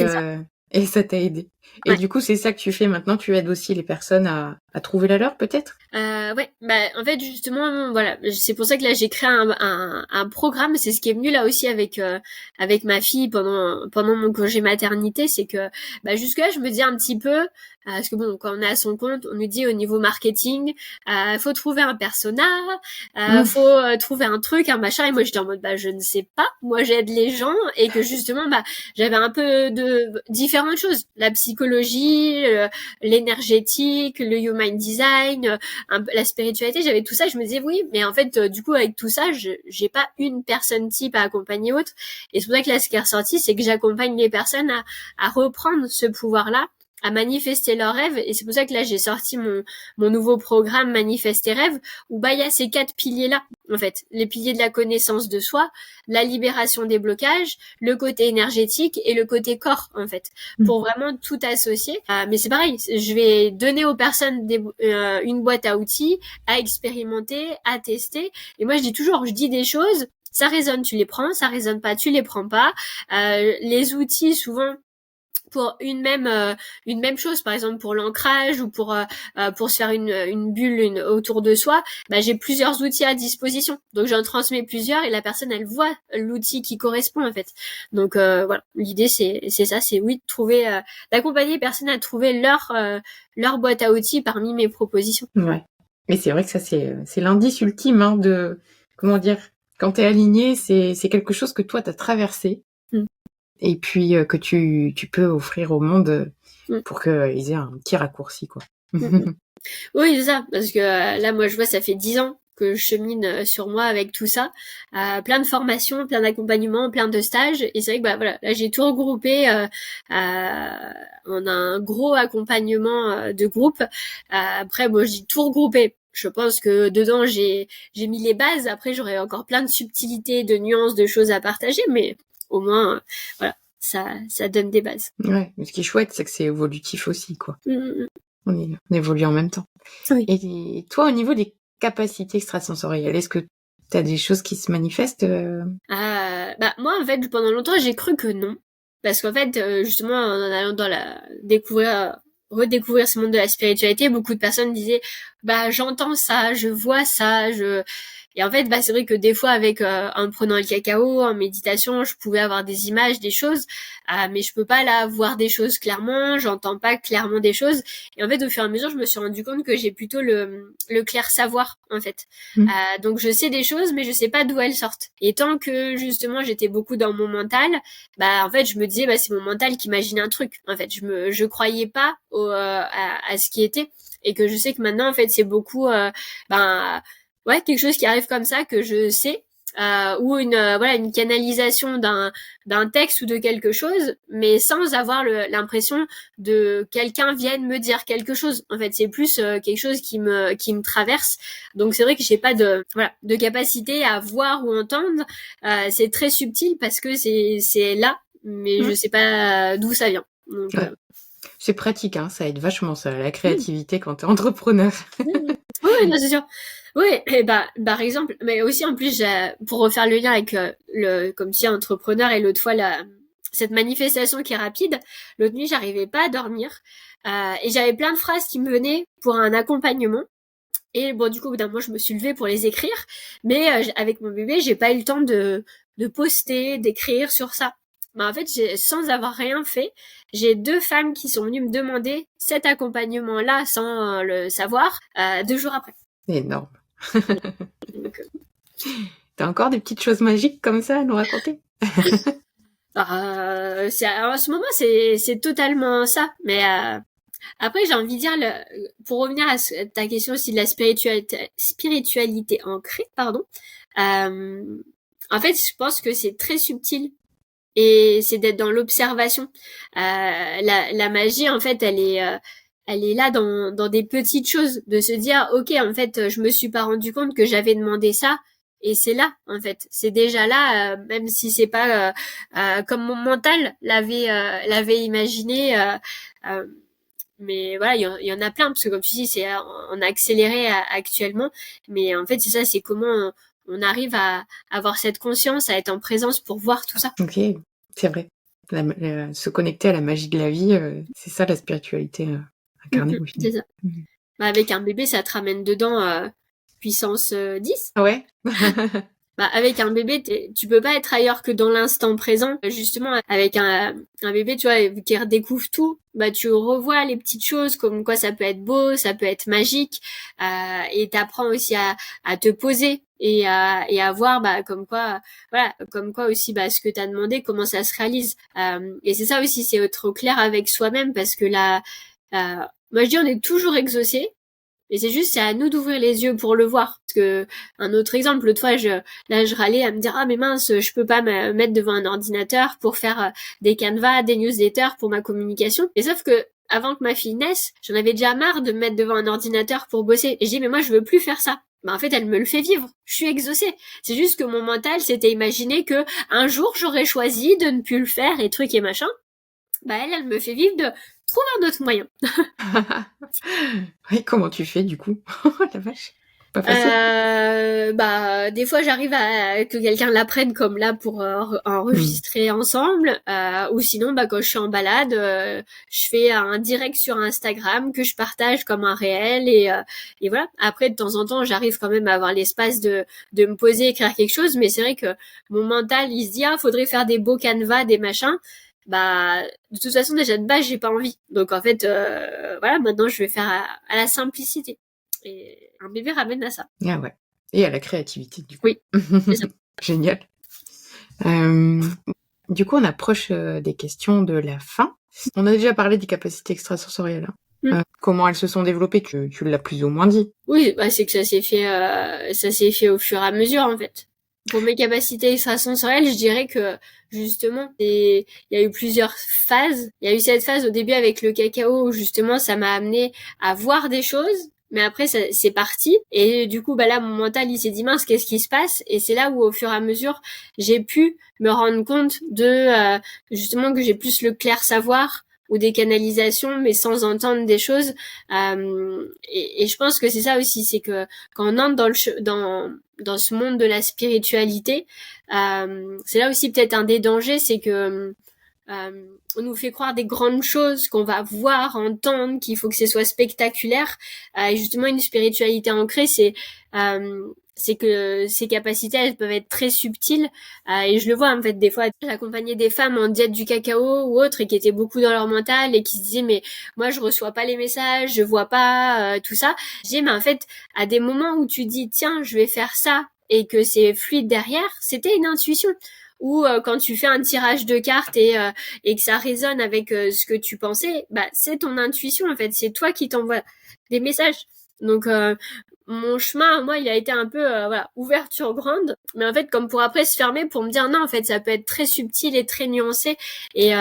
ça t'a aidé. Et du coup, c'est ça que tu fais maintenant, tu aides aussi les personnes à trouver la leur, peut-être? En fait justement voilà, c'est pour ça que là j'ai créé un programme. C'est ce qui est venu là aussi avec ma fille pendant mon congé maternité, c'est que jusque là je me dis un petit peu, parce que bon, quand on est à son compte, on nous dit au niveau marketing, faut trouver un persona, faut trouver un truc, un machin, et moi j'étais en mode je ne sais pas, moi j'aide les gens, et que justement j'avais un peu de différentes choses, la psychologie, l'énergétique, le human design, la spiritualité, j'avais tout ça. Je me disais oui, mais en fait du coup avec tout ça, j'ai pas une personne type à accompagner autre, et c'est pour ça que là ce qui est ressorti, c'est que j'accompagne les personnes à reprendre ce pouvoir là, à manifester leurs rêves. Et c'est pour ça que là j'ai sorti mon nouveau programme Manifester Rêves, où il y a ces 4 piliers là, en fait, les piliers de la connaissance de soi, la libération des blocages, le côté énergétique et le côté corps, en fait, pour vraiment tout associer. Mais c'est pareil, je vais donner aux personnes une boîte à outils à expérimenter, à tester. Et moi je dis des choses, ça résonne, tu les prends, ça résonne pas, tu les prends pas. Les outils, souvent pour une même chose, par exemple pour l'ancrage, ou pour se faire une bulle autour de soi, j'ai plusieurs outils à disposition, donc j'en transmets plusieurs, et la personne elle voit l'outil qui correspond, en fait. Donc voilà, l'idée c'est ça, c'est oui de trouver, d'accompagner les personnes à trouver leur boîte à outils parmi mes propositions. Ouais, mais c'est vrai que ça c'est l'indice ultime de, comment dire, quand t'es aligné, c'est quelque chose que toi t'as traversé. Et puis que tu peux offrir au monde pour qu'ils aient un petit raccourci, quoi. Oui, c'est ça, parce que là, moi, je vois, ça fait 10 ans que je chemine sur moi avec tout ça, plein de formations, plein d'accompagnements, plein de stages, et c'est vrai que là j'ai tout regroupé en un gros accompagnement de groupe. Après, moi, j'ai tout regroupé. Je pense que dedans j'ai mis les bases. Après, j'aurais encore plein de subtilités, de nuances, de choses à partager, mais au moins, voilà, ça donne des bases. Ouais, mais ce qui est chouette, c'est que c'est évolutif aussi, quoi. On évolue en même temps. Oui. Et toi, au niveau des capacités extrasensorielles, est-ce que tu as des choses qui se manifestent Bah moi en fait pendant longtemps j'ai cru que non, parce qu'en fait justement en allant dans la redécouvrir ce monde de la spiritualité, beaucoup de personnes disaient bah j'entends ça, je vois ça, et en fait bah c'est vrai que des fois avec en prenant le cacao, en méditation, je pouvais avoir des images, des choses, mais je peux pas là voir des choses clairement, j'entends pas clairement des choses, et en fait au fur et à mesure je me suis rendu compte que j'ai plutôt le clair savoir en fait. Donc je sais des choses, mais je sais pas d'où elles sortent. Et tant que justement j'étais beaucoup dans mon mental, bah en fait je me disais bah c'est mon mental qui imagine un truc. En fait je croyais pas à ce qui était, et que je sais que maintenant en fait c'est beaucoup ben ouais quelque chose qui arrive comme ça que je sais. Ou une canalisation d'un texte ou de quelque chose, mais sans avoir l'impression de quelqu'un vienne me dire quelque chose. En fait, c'est plus quelque chose qui me traverse. Donc c'est vrai que j'ai pas de capacité à voir ou entendre. C'est très subtil parce que c'est là, mais je sais pas d'où ça vient. Donc Ouais. C'est pratique, hein, ça aide vachement ça, la oui. créativité quand t'es entrepreneur. Oui, non, c'est sûr. Oui, et bah, par exemple, mais aussi en plus, pour refaire le lien avec comme si entrepreneur et l'autre fois cette manifestation qui est rapide, l'autre nuit, j'arrivais pas à dormir et j'avais plein de phrases qui me venaient pour un accompagnement. Et bon, du coup, au bout d'un moment, je me suis levée pour les écrire, mais avec mon bébé, j'ai pas eu le temps de poster, d'écrire sur ça. Mais en fait, sans avoir rien fait, j'ai 2 femmes qui sont venues me demander cet accompagnement-là sans le savoir 2 jours après. Énorme. Donc, T'as encore des petites choses magiques comme ça à nous raconter en ce moment, c'est totalement ça. Mais après, j'ai envie de dire, pour revenir à ta question aussi de la spiritualité ancrée, pardon. En fait, je pense que c'est très subtil. Et c'est d'être dans l'observation. La magie, en fait, elle est là dans des petites choses, de se dire, ok, en fait, je me suis pas rendu compte que j'avais demandé ça, et c'est là, en fait, c'est déjà là, même si c'est pas comme mon mental l'avait imaginé. Mais voilà, il y en a plein, parce que comme tu dis, c'est en accéléré actuellement. Mais en fait, c'est ça, c'est comment on arrive à avoir cette conscience, à être en présence pour voir tout ça. Ok, c'est vrai. Se connecter à la magie de la vie, c'est ça la spiritualité incarnée au final. C'est ça. Bah, avec un bébé, ça te ramène dedans puissance 10. Ah ouais Bah, avec un bébé, tu peux pas être ailleurs que dans l'instant présent. Justement, avec un bébé, tu vois, qui redécouvre tout, bah, tu revois les petites choses, comme quoi ça peut être beau, ça peut être magique, et t'apprends aussi à te poser et à voir, bah, comme quoi, voilà, comme quoi aussi, bah, ce que t'as demandé, comment ça se réalise. Et c'est ça aussi, c'est être au clair avec soi-même, parce que là, moi je dis, on est toujours exaucé. Et c'est juste, c'est à nous d'ouvrir les yeux pour le voir. Parce que, un autre exemple, l'autre fois, je râlais à me dire, ah, mais mince, je peux pas me mettre devant un ordinateur pour faire des canevas, des newsletters pour ma communication. Et sauf que, avant que ma fille naisse, j'en avais déjà marre de me mettre devant un ordinateur pour bosser. Et je dis, mais moi, je veux plus faire ça. Bah, en fait, elle me le fait vivre. Je suis exaucée. C'est juste que mon mental s'était imaginé que un jour, j'aurais choisi de ne plus le faire et truc et machin. Bah, elle me fait vivre de trouver un autre moyen. Oui, comment tu fais du coup La vache, pas facile. Bah des fois j'arrive à que quelqu'un l'apprenne comme là pour enregistrer ensemble, ou sinon bah quand je suis en balade, je fais un direct sur Instagram que je partage comme un réel, et voilà. Après de temps en temps j'arrive quand même à avoir l'espace de me poser, écrire quelque chose, mais c'est vrai que mon mental il se dit faudrait faire des beaux canevas, des machins. Bah de toute façon déjà de base j'ai pas envie, donc en fait voilà, maintenant je vais faire à la simplicité, et un bébé ramène à ça. Ah ouais. Et à la créativité du coup. Oui, c'est ça. Génial. Du coup, on approche des questions de la fin. On a déjà parlé des capacités extrasensorielles. Comment elles se sont développées, tu l'as plus ou moins dit. Oui, bah c'est que ça s'est fait au fur et à mesure en fait. Pour mes capacités extrasensorielles, je dirais que justement, il y a eu plusieurs phases. Il y a eu cette phase au début avec le cacao où justement ça m'a amené à voir des choses, mais après c'est parti, et du coup bah là mon mental il s'est dit mince, qu'est-ce qui se passe, et c'est là où au fur et à mesure j'ai pu me rendre compte de justement que j'ai plus le clair savoir, ou des canalisations, mais sans entendre des choses. Et je pense que c'est ça aussi, c'est que quand on entre dans ce monde de la spiritualité, c'est là aussi peut-être un des dangers, c'est que on nous fait croire des grandes choses qu'on va voir, entendre, qu'il faut que ce soit spectaculaire. Et justement, une spiritualité ancrée, c'est que ces capacités, elles peuvent être très subtiles. Et je le vois, en fait, des fois, j'accompagnais des femmes en diète du cacao ou autres et qui étaient beaucoup dans leur mental et qui se disaient, mais moi, je reçois pas les messages, je vois pas tout ça. Je dis, mais en fait, à des moments où tu dis, tiens, je vais faire ça et que c'est fluide derrière, c'était une intuition. Ou quand tu fais un tirage de cartes et que ça résonne avec ce que tu pensais, bah c'est ton intuition en fait, c'est toi qui t'envoie des messages. Donc mon chemin, moi, il a été un peu voilà, ouverture grande, mais en fait comme pour après se fermer pour me dire non, en fait, ça peut être très subtil et très nuancé et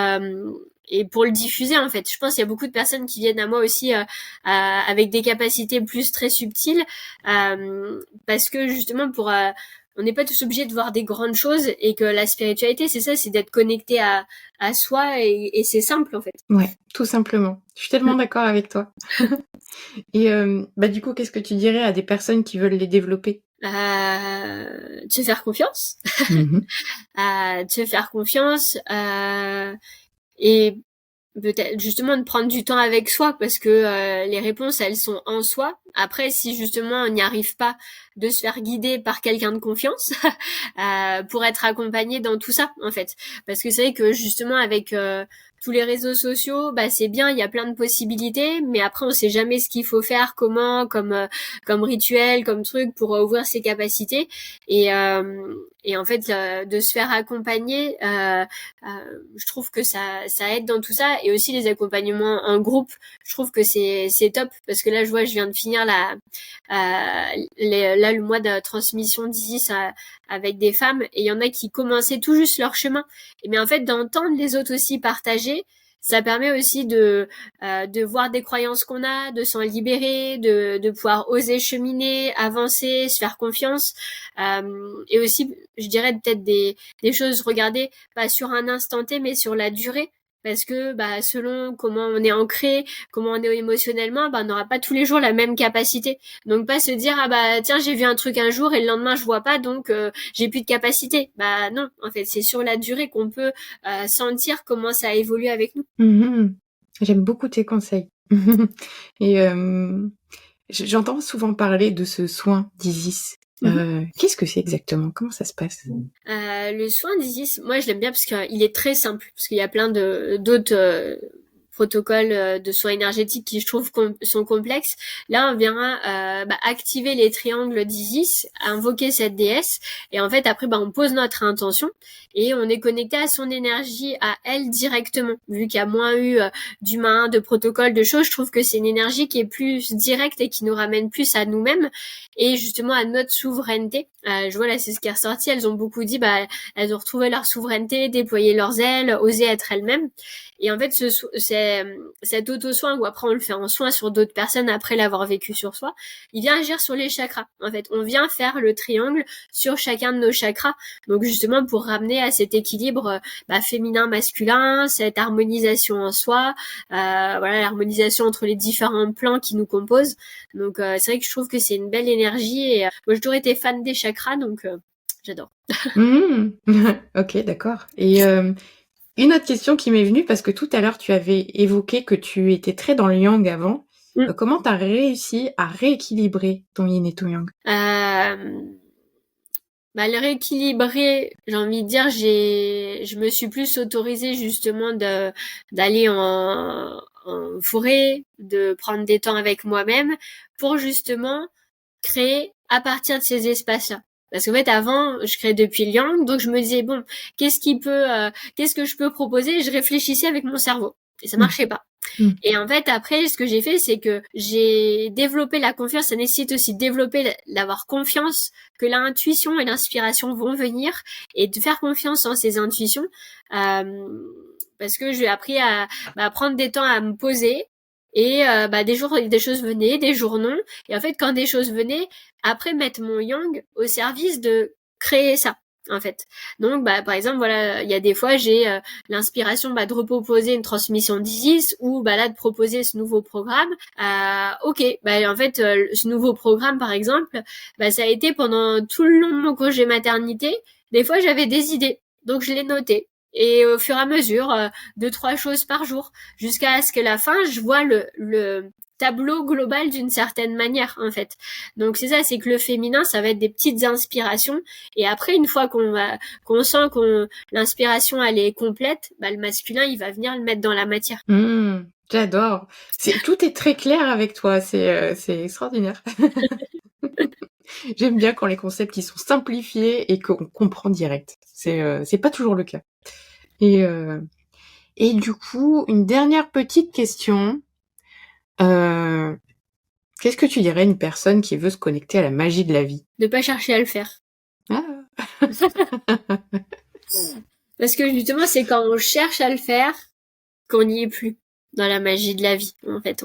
pour le diffuser en fait. Je pense qu'il y a beaucoup de personnes qui viennent à moi aussi avec des capacités plus très subtiles parce que justement pour on n'est pas tous obligés de voir des grandes choses et que la spiritualité, c'est ça, c'est d'être connecté à soi et c'est simple en fait. Ouais, tout simplement. Je suis tellement d'accord avec toi. Et du coup, qu'est-ce que tu dirais à des personnes qui veulent les développer? De se faire confiance. Mmh. De se faire confiance et peut-être justement de prendre du temps avec soi parce que les réponses elles sont en soi. Après si justement on n'y arrive pas, de se faire guider par quelqu'un de confiance pour être accompagné dans tout ça en fait. Parce que c'est vrai que justement avec tous les réseaux sociaux, bah c'est bien, il y a plein de possibilités, mais après on sait jamais ce qu'il faut faire, comment, comme rituel, comme truc pour ouvrir ses capacités et en fait de se faire accompagner, je trouve que ça aide dans tout ça et aussi les accompagnements en groupe, je trouve que c'est top parce que là je vois je viens de finir là le mois de transmission d'Isis avec des femmes et il y en a qui commençaient tout juste leur chemin. Mais en fait d'entendre les autres aussi partager, ça permet aussi de voir des croyances qu'on a, de s'en libérer, de pouvoir oser cheminer, avancer, se faire confiance et aussi je dirais peut-être des choses regarder pas sur un instant T mais sur la durée parce que bah selon comment on est ancré, comment on est émotionnellement, bah on n'aura pas tous les jours la même capacité. Donc pas se dire ah bah tiens j'ai vu un truc un jour et le lendemain je vois pas donc j'ai plus de capacité. Bah non, en fait c'est sur la durée qu'on peut sentir comment ça évolue avec nous. Mmh. J'aime beaucoup tes conseils. Et j'entends souvent parler de ce soin d'Isis. Qu'est-ce que c'est exactement? Comment ça se passe? Le soin d'Isis, moi je l'aime bien parce qu'il est très simple, parce qu'il y a plein d'autres protocoles de soins énergétiques qui je trouve sont complexes. Là on vient activer les triangles d'Isis, invoquer cette déesse, et en fait après on pose notre intention et on est connecté à son énergie, à elle directement. Vu qu'il y a moins eu d'humains, de protocoles, de choses, je trouve que c'est une énergie qui est plus directe et qui nous ramène plus à nous-mêmes et justement à notre souveraineté. Je vois là c'est ce qui est ressorti, elles ont beaucoup dit elles ont retrouvé leur souveraineté, déployé leurs ailes, osé être elles-mêmes. Et en fait cet auto-soin où après on le fait en soin sur d'autres personnes après l'avoir vécu sur soi, il vient agir sur les chakras. En fait on vient faire le triangle sur chacun de nos chakras, donc justement pour ramener à cet équilibre féminin masculin, cette harmonisation en soi, l'harmonisation entre les différents plans qui nous composent. Donc c'est vrai que je trouve que c'est une belle énergie et moi j'ai toujours été fan des chakras donc j'adore. Ok, d'accord. Et une autre question qui m'est venue, parce que tout à l'heure tu avais évoqué que tu étais très dans le yang avant. Comment t'as réussi à rééquilibrer ton yin et ton yang? Le rééquilibrer, j'ai envie de dire, je me suis plus autorisée justement d'aller en forêt, de prendre des temps avec moi-même pour justement créer à partir de ces espaces-là. Parce qu'en fait, avant, je créais depuis le yang, donc je me disais, bon, qu'est-ce que je peux proposer? Je réfléchissais avec mon cerveau. Et ça marchait pas. Et en fait, après, ce que j'ai fait, c'est que j'ai développé la confiance. Ça nécessite aussi de développer, d'avoir confiance que l'intuition et l'inspiration vont venir et de faire confiance en ces intuitions. Parce que j'ai appris à prendre des temps à me poser. Et des jours des choses venaient, des jours non. Et en fait, quand des choses venaient, après mettre mon yang au service de créer ça. en fait. Donc, par exemple, voilà, il y a des fois, j'ai l'inspiration de proposer une transmission d'Isis ou là de proposer ce nouveau programme. Ok, en fait, ce nouveau programme, par exemple, ça a été pendant tout le long de mon congé maternité. Des fois, j'avais des idées, donc je les notais. Et au fur et à mesure, 2-3 choses par jour, jusqu'à ce que la fin, je vois le tableau global d'une certaine manière, en fait. Donc c'est ça, c'est que le féminin, ça va être des petites inspirations, et après, une fois qu'on sent l'inspiration elle est complète, le masculin, il va venir le mettre dans la matière. J'adore. Tout est très clair avec toi, c'est extraordinaire. J'aime bien quand les concepts ils sont simplifiés et qu'on comprend direct. C'est pas toujours le cas. Et du coup, une dernière petite question. Qu'est-ce que tu dirais à une personne qui veut se connecter à la magie de la vie? De pas chercher à le faire. Ah. Parce que justement, c'est quand on cherche à le faire qu'on n'y est plus dans la magie de la vie. En fait,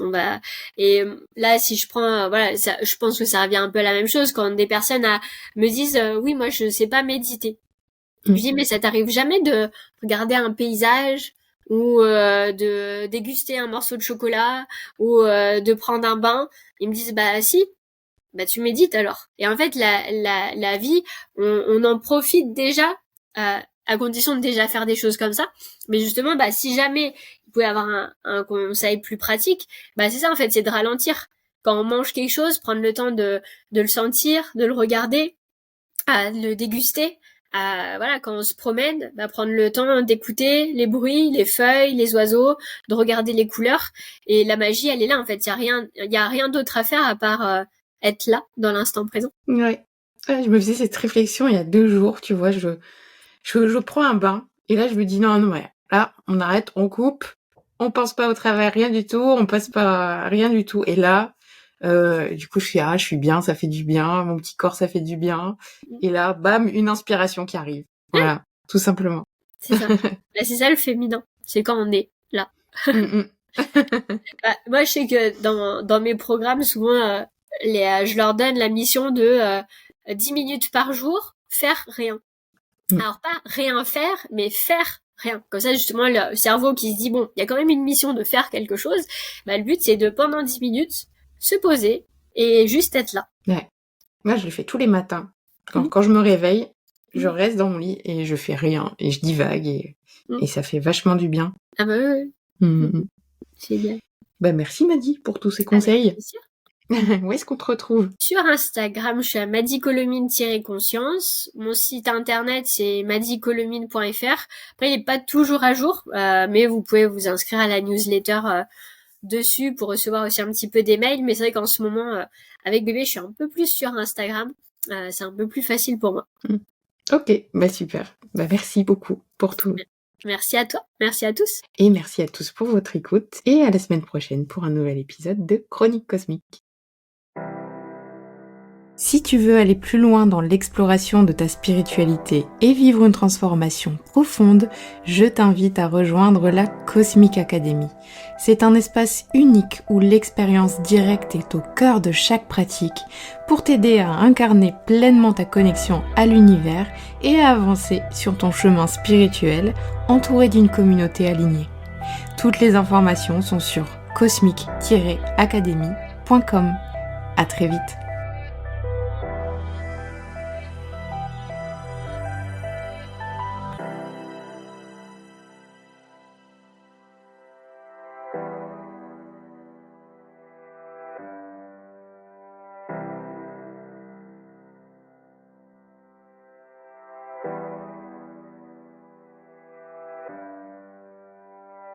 et là, si je prends, je pense que ça revient un peu à la même chose quand des personnes me disent, oui, moi, je sais pas méditer. Je dis, mais ça t'arrive jamais de regarder un paysage ou de déguster un morceau de chocolat ou de prendre un bain? Ils me disent, si. Tu médites alors. Et en fait, la vie, on en profite déjà, à condition de déjà faire des choses comme ça. Mais justement, si jamais il pouvait y avoir un conseil plus pratique, c'est ça en fait, c'est de ralentir. Quand on mange quelque chose, prendre le temps de le sentir, de le regarder, de le déguster. Quand on se promène, prendre le temps d'écouter les bruits, les feuilles, les oiseaux, de regarder les couleurs. Et la magie, elle est là en fait. Il y a rien d'autre à faire à part être là, dans l'instant présent. Ouais. Je me faisais cette réflexion il y a 2 jours, tu vois, je prends un bain, et là je me dis non, ouais, là, on arrête, on coupe, on pense pas au travail, rien du tout, on passe pas rien du tout, et là, du coup, je suis bien, ça fait du bien, mon petit corps, ça fait du bien, et là, bam, une inspiration qui arrive. Voilà, tout simplement. C'est ça. C'est ça le féminin, c'est quand on est là. Moi, je sais que dans mes programmes, souvent, je leur donne la mission de 10 minutes par jour, faire rien. Alors, pas rien faire, mais faire rien. Comme ça, justement, le cerveau qui se dit, bon, il y a quand même une mission de faire quelque chose. Le but, c'est de, pendant 10 minutes, se poser et juste être là. Ouais. Moi, je le fais tous les matins. Quand je me réveille, je reste dans mon lit et je fais rien. Et je divague et ça fait vachement du bien. Ah ouais. C'est bien. Merci Madi pour tous ces conseils. Bien sûr. Où est-ce qu'on te retrouve? Sur Instagram, je suis à madicolomine-conscience. Mon site internet, c'est madicolomine.fr. Après, il n'est pas toujours à jour, mais vous pouvez vous inscrire à la newsletter dessus pour recevoir aussi un petit peu des mails. Mais c'est vrai qu'en ce moment, avec bébé, je suis un peu plus sur Instagram. C'est un peu plus facile pour moi. Ok, super. Merci beaucoup pour tout. Merci à toi, merci à tous. Et merci à tous pour votre écoute. Et à la semaine prochaine pour un nouvel épisode de Chronique Cosmique. Si tu veux aller plus loin dans l'exploration de ta spiritualité et vivre une transformation profonde, je t'invite à rejoindre la Cosmic Academy. C'est un espace unique où l'expérience directe est au cœur de chaque pratique pour t'aider à incarner pleinement ta connexion à l'univers et à avancer sur ton chemin spirituel entouré d'une communauté alignée. Toutes les informations sont sur cosmic-academy.com. À très vite.